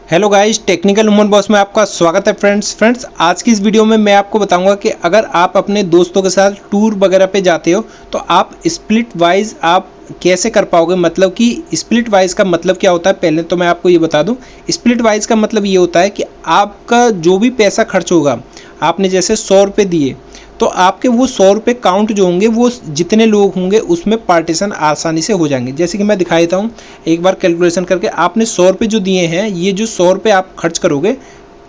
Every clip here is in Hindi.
Hello guys, technical human boss में आपका स्वागत है। फ्रेंड्स आज की इस वीडियो में मैं आपको बताऊंगा कि अगर आप अपने दोस्तों के साथ टूर वगैरह पे जाते हो तो आप स्प्लिट वाइज आप कैसे कर पाओगे। मतलब कि स्प्लिट वाइज का मतलब क्या होता है, पहले तो मैं आपको ये बता दूं। स्प्लिट वाइज का मतलब ये होता है कि आपका जो भी पैसा खर्च होगा, आपने जैसे 100 रुपये दिए तो आपके वो 100 रुपये काउंट जो होंगे वो जितने लोग होंगे उसमें पार्टीशन आसानी से हो जाएंगे। जैसे कि मैं दिखा देता हूँ एक बार कैलकुलेशन करके। आपने 100 रुपये जो दिए हैं, ये जो 100 रुपये आप खर्च करोगे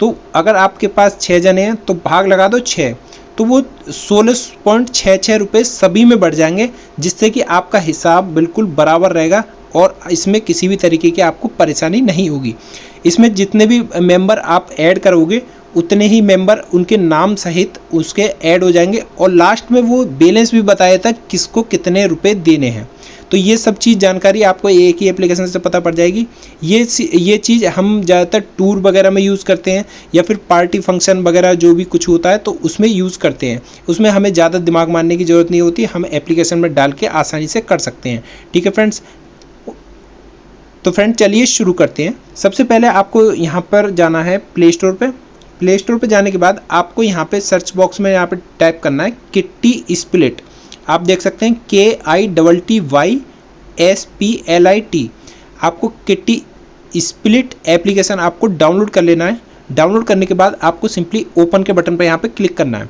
तो अगर आपके पास 6 जने हैं तो भाग लगा दो 6, तो वो 16.66 रुपये सभी में बढ़ जाएंगे, जिससे कि आपका हिसाब बिल्कुल बराबर रहेगा और इसमें किसी भी तरीके की आपको परेशानी नहीं होगी। इसमें जितने भी मेंबर आप ऐड करोगे उतने ही मेंबर उनके नाम सहित उसके ऐड हो जाएंगे और लास्ट में वो बैलेंस भी बताया था किसको कितने रुपए देने हैं। तो ये सब चीज़ जानकारी आपको एक ही एप्लीकेशन से पता पड़ जाएगी। ये चीज़ हम ज़्यादातर टूर वगैरह में यूज़ करते हैं या फिर पार्टी फंक्शन वगैरह जो भी कुछ होता है तो उसमें यूज़ करते हैं। उसमें हमें ज़्यादा दिमाग मारने की ज़रूरत नहीं होती, हम एप्लीकेशन में डाल के आसानी से कर सकते हैं। ठीक है फ्रेंड्स, तो फ्रेंड चलिए शुरू करते हैं। सबसे पहले आपको यहाँ पर जाना है प्ले स्टोर पे। प्ले स्टोर पे जाने के बाद आपको यहाँ पे सर्च बॉक्स में यहाँ पे टाइप करना है किट्टी स्प्लिट। आप देख सकते हैं KITTYSPLIT। आपको किट्टी स्प्लिट एप्लीकेशन आपको डाउनलोड कर लेना है। डाउनलोड करने के बाद आपको सिंपली ओपन के बटन पर यहाँ पे क्लिक करना है।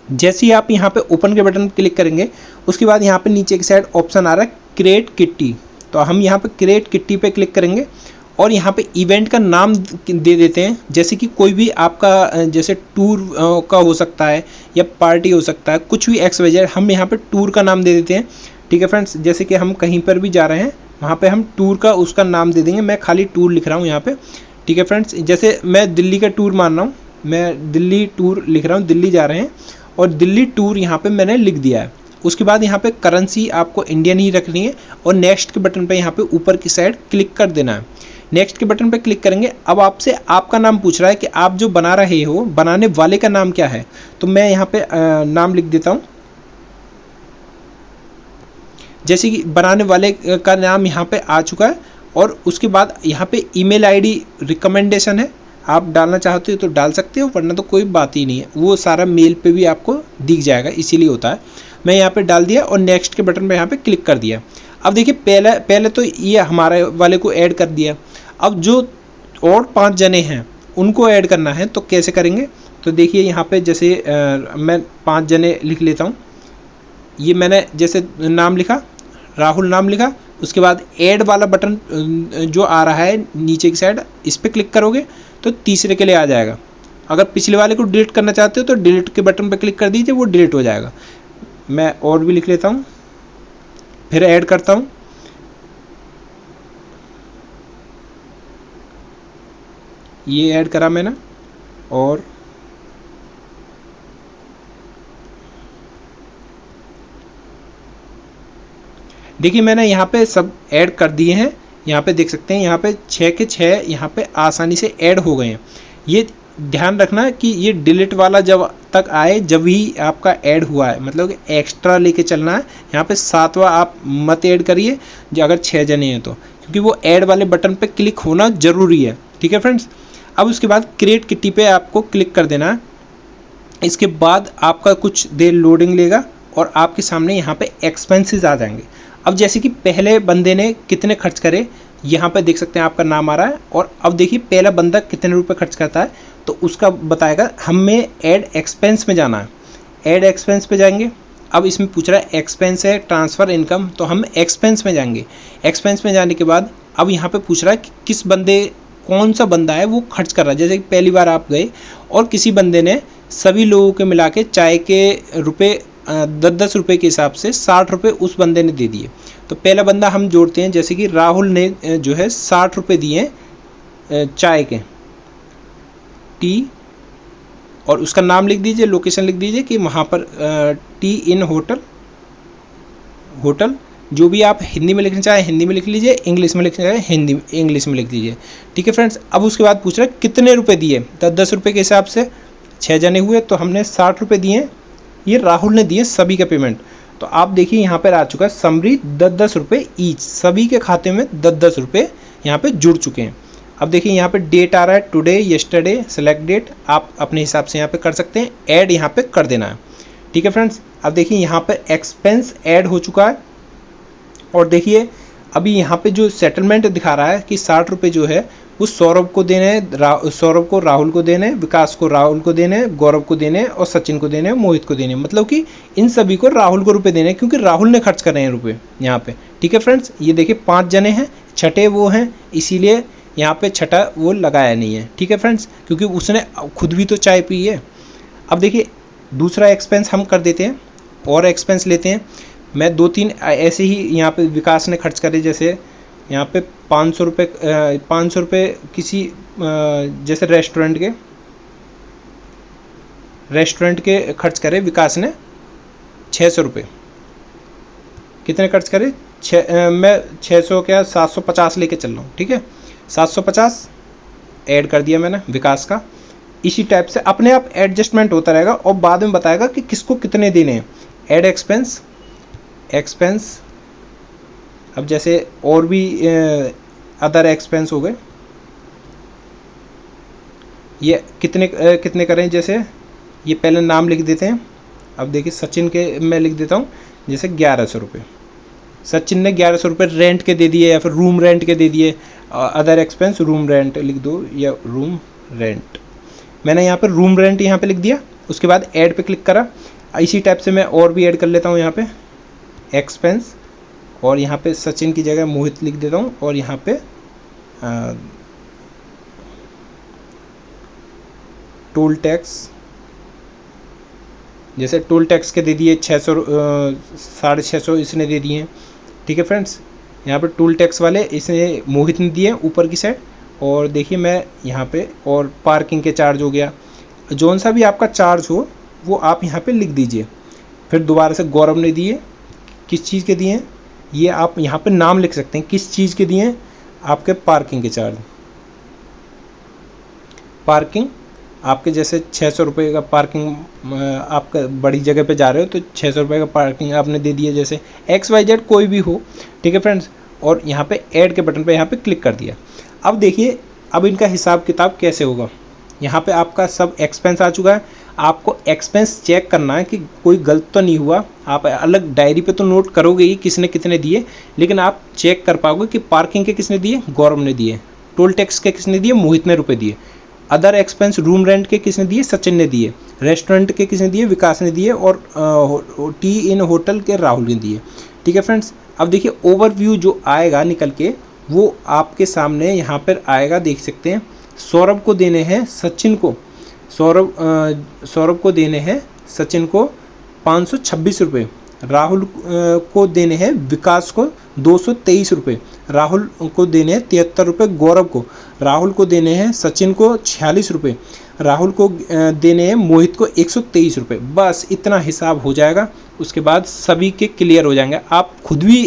जैसे ही आप यहाँ पे ओपन के बटन पर क्लिक करेंगे उसके बाद यहाँ पे नीचे की साइड ऑप्शन आ रहा है क्रिएट किट्टी। तो हम यहाँ पे क्रिएट किट्टी पे क्लिक करेंगे और यहाँ पे इवेंट का नाम दे देते हैं। जैसे कि कोई भी आपका जैसे टूर का हो सकता है या पार्टी हो सकता है, कुछ भी XYZ, हम यहाँ पे टूर का नाम दे देते हैं। ठीक है फ्रेंड्स, जैसे कि हम कहीं पर भी जा रहे हैं वहाँ पे हम टूर का उसका नाम दे देंगे। मैं खाली टूर लिख रहा हूँ यहाँ पे। ठीक है फ्रेंड्स, जैसे मैं दिल्ली का टूर मान रहा हूँ, मैं दिल्ली टूर लिख रहा हूँ, दिल्ली जा रहे हैं और दिल्ली टूर यहाँ पर मैंने लिख दिया है। उसके बाद यहाँ पे करेंसी आपको इंडियन ही रखनी है और नेक्स्ट के बटन पे यहाँ पे ऊपर की साइड क्लिक कर देना है। नेक्स्ट के बटन पे क्लिक करेंगे। अब आपसे आपका नाम पूछ रहा है कि आप जो बना रहे हो, बनाने वाले का नाम क्या है। तो मैं यहाँ पे नाम लिख देता हूँ। जैसे कि बनाने वाले का नाम यहाँ पे आ चुका है और उसके बाद यहाँ पे ईमेल आईडी रिकमेंडेशन है, आप डालना चाहते हो तो डाल सकते हो, वरना तो कोई बात ही नहीं है, वो सारा मेल पे भी आपको दिख जाएगा, इसीलिए होता है। मैं यहाँ पे डाल दिया और नेक्स्ट के बटन पे यहाँ पे क्लिक कर दिया। अब देखिए पहले तो ये हमारे वाले को ऐड कर दिया। अब जो और 5 जने हैं उनको ऐड करना है तो कैसे करेंगे। तो देखिए यहाँ पे जैसे मैं 5 जने लिख लेता हूँ। ये मैंने जैसे नाम लिखा, राहुल नाम लिखा, उसके बाद ऐड वाला बटन जो आ रहा है नीचे की साइड, इस पर क्लिक करोगे तो तीसरे के लिए आ जाएगा। अगर पिछले वाले को डिलीट करना चाहते हो तो डिलीट के बटन पर क्लिक कर दीजिए, वो डिलीट हो जाएगा। मैं और भी लिख लेता हूँ, फिर ऐड करता हूँ। ये ऐड करा मैंने और देखिए मैंने यहाँ पे सब ऐड कर दिए हैं। यहाँ पे देख सकते हैं, यहाँ पे 6 के 6 यहाँ पे आसानी से ऐड हो गए हैं। ये ध्यान रखना कि ये डिलीट वाला जब तक आए जब ही आपका ऐड हुआ है, मतलब एक्स्ट्रा लेके चलना है। यहाँ पे 7वां आप मत ऐड करिए जो अगर 6 जने हैं तो, क्योंकि वो ऐड वाले बटन पे क्लिक होना ज़रूरी है। ठीक है फ्रेंड्स, अब उसके बाद क्रिएट किट्टी पे आपको क्लिक कर देना है। इसके बाद आपका कुछ देर लोडिंग लेगा और आपके सामने यहाँ पे एक्सपेंसेस आ जाएंगे। अब जैसे कि पहले बंदे ने कितने खर्च करे, यहाँ पे देख सकते हैं आपका नाम आ रहा है। और अब देखिए पहला बंदा कितने रुपए खर्च करता है तो उसका बताएगा। हमें ऐड एक्सपेंस में जाना है, ऐड एक्सपेंस पे जाएंगे। अब इसमें पूछ रहा है एक्सपेंस है ट्रांसफ़र इनकम, तो हम एक्सपेंस में जाएंगे। एक्सपेंस में जाने के बाद अब यहाँ पे पूछ रहा है कि किस बंदे, कौन सा बंदा है वो खर्च कर रहा है। जैसे कि पहली बार आप गए और किसी बंदे ने सभी लोगों के मिला के चाय के रुपये 10-10 रुपये के हिसाब से 60 रुपये उस बंदे ने दे दिए। तो पहला बंदा हम जोड़ते हैं। जैसे कि राहुल ने जो है 60 रुपये दिए चाय के, टी, और उसका नाम लिख दीजिए, लोकेशन लिख दीजिए कि वहाँ पर टी इन होटल, जो भी आप हिंदी में लिखना चाहें हिंदी में लिख लीजिए, इंग्लिश में लिखना चाहें हिंदी इंग्लिश में लिख दीजिए। ठीक है फ्रेंड्स, अब उसके बाद पूछ रहा है कितने रुपए दिए। 10-10 रुपये के हिसाब से 6 जने हुए तो हमने 60 रुपये दिए। ये राहुल ने दिए सभी का पेमेंट। तो आप देखिए यहाँ पर आ चुका है समरी 10-10 रुपये ईच, सभी के खाते में 10-10 रुपये यहाँ पे जुड़ चुके हैं। अब देखिए यहाँ पे डेट आ रहा है टुडे, येस्टरडे, सेलेक्ट डेट, आप अपने हिसाब से यहाँ पे कर सकते हैं, ऐड यहाँ पे कर देना है। ठीक है फ्रेंड्स, अब देखिए यहाँ पे एक्सपेंस ऐड हो चुका है और देखिए अभी यहाँ पे जो सेटलमेंट दिखा रहा है कि 60 रुपये जो है वो सौरभ को देने हैं, सौरभ को राहुल को देने हैं, विकास को राहुल को देने हैं, गौरव को देने हैं और सचिन को देने हैं, मोहित को देने हैं। मतलब कि इन सभी को राहुल को रुपए देने हैं क्योंकि राहुल ने खर्च कर रहे हैं रुपए यहाँ पे। ठीक है फ्रेंड्स, ये देखिए 5 जने हैं, छठे वो हैं, इसीलिए यहाँ पे छठा वो लगाया नहीं है। ठीक है फ्रेंड्स, क्योंकि उसने खुद भी तो चाय पी है। अब देखिए दूसरा एक्सपेंस हम कर देते हैं और एक्सपेंस लेते हैं। मैं 2-3 ऐसे ही यहाँ पे विकास ने खर्च करे, जैसे यहाँ पे 500 रुपये किसी जैसे रेस्टोरेंट के खर्च करे विकास ने 600 रुपये। कितने खर्च करे? मैं 600 क्या 750 लेके चल रहा हूँ। ठीक है, 750 ऐड कर दिया मैंने विकास का। इसी टाइप से अपने आप एडजस्टमेंट होता रहेगा और बाद में बताएगा कि किसको कितने देने हैं। ऐड एक्सपेंस अब जैसे और भी अदर एक्सपेंस हो गए, ये कितने करें, जैसे ये पहले नाम लिख देते हैं। अब देखिए सचिन के मैं लिख देता हूँ जैसे 1100 रुपये। सचिन ने 1100 रुपये रेंट के दे दिए या फिर रूम रेंट के दे दिए। अदर एक्सपेंस रूम रेंट लिख दो या रूम रेंट। मैंने यहाँ पर रूम रेंट यहाँ पे लिख दिया, उसके बाद ऐड पे क्लिक करा। इसी टाइप से मैं और भी ऐड कर लेता हूँ यहाँ पे एक्सपेंस, और यहाँ पे सचिन की जगह मोहित लिख देता हूँ और यहाँ पे टोल टैक्स, जैसे टोल टैक्स के दे दिए 600 650 इसने दे दिए। ठीक है फ्रेंड्स, यहाँ पे टोल टैक्स वाले इसने मोहित ने दिए ऊपर की साइड। और देखिए मैं यहाँ पे और पार्किंग के चार्ज हो गया, जौन सा भी आपका चार्ज हो वो आप यहाँ पे लिख दीजिए। फिर दोबारा से गौरव ने दिए, किस चीज़ के दिए ये आप यहाँ पे नाम लिख सकते हैं, किस चीज़ के दिए आपके पार्किंग के चार्ज। पार्किंग आपके जैसे 600 रुपये का पार्किंग, आपका बड़ी जगह पे जा रहे हो तो 600 रुपये का पार्किंग आपने दे दिया, जैसे XYZ कोई भी हो। ठीक है फ्रेंड्स, और यहाँ पे ऐड के बटन पे यहाँ पे क्लिक कर दिया। अब देखिए अब इनका हिसाब किताब कैसे होगा। यहाँ पे आपका सब एक्सपेंस आ चुका है। आपको एक्सपेंस चेक करना है कि कोई गलत तो नहीं हुआ। आप अलग डायरी पे तो नोट करोगे ही किसने कितने दिए, लेकिन आप चेक कर पाओगे कि पार्किंग के किसने दिए, गौरव ने दिए। टोल टैक्स के किसने दिए, मोहित ने रुपए दिए। अदर एक्सपेंस रूम रेंट के किसने दिए, सचिन ने दिए। रेस्टोरेंट के किसने दिए, विकास ने दिए। और टी इन होटल के राहुल ने दिए। ठीक है फ्रेंड्स, अब देखिए ओवरव्यू जो आएगा निकल के वो आपके सामने यहाँ पर आएगा, देख सकते हैं। सौरभ को देने हैं सचिन को, सौरभ को देने हैं सचिन को 526 रुपये। राहुल को देने हैं विकास को 223 रुपये। राहुल को देने हैं 73 रुपये। गौरव को, राहुल को देने हैं सचिन को 46 रुपये। राहुल को देने हैं मोहित को 123 रुपये। बस इतना हिसाब हो जाएगा, उसके बाद सभी के क्लियर हो जाएंगे। आप खुद भी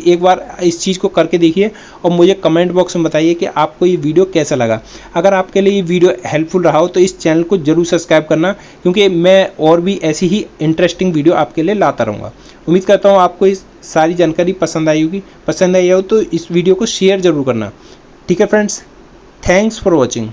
एक बार इस चीज़ को करके देखिए और मुझे कमेंट बॉक्स में बताइए कि आपको ये वीडियो कैसा लगा। अगर आपके लिए ये वीडियो हेल्पफुल रहा हो तो इस चैनल को जरूर सब्सक्राइब करना, क्योंकि मैं और भी ऐसी ही इंटरेस्टिंग वीडियो आपके लिए लाता रहूँगा। उम्मीद करता हूँ आपको इस सारी जानकारी पसंद आई होगी। पसंद आई हो तो इस वीडियो को शेयर ज़रूर करना। ठीक है फ्रेंड्स, थैंक्स फॉर वॉचिंग।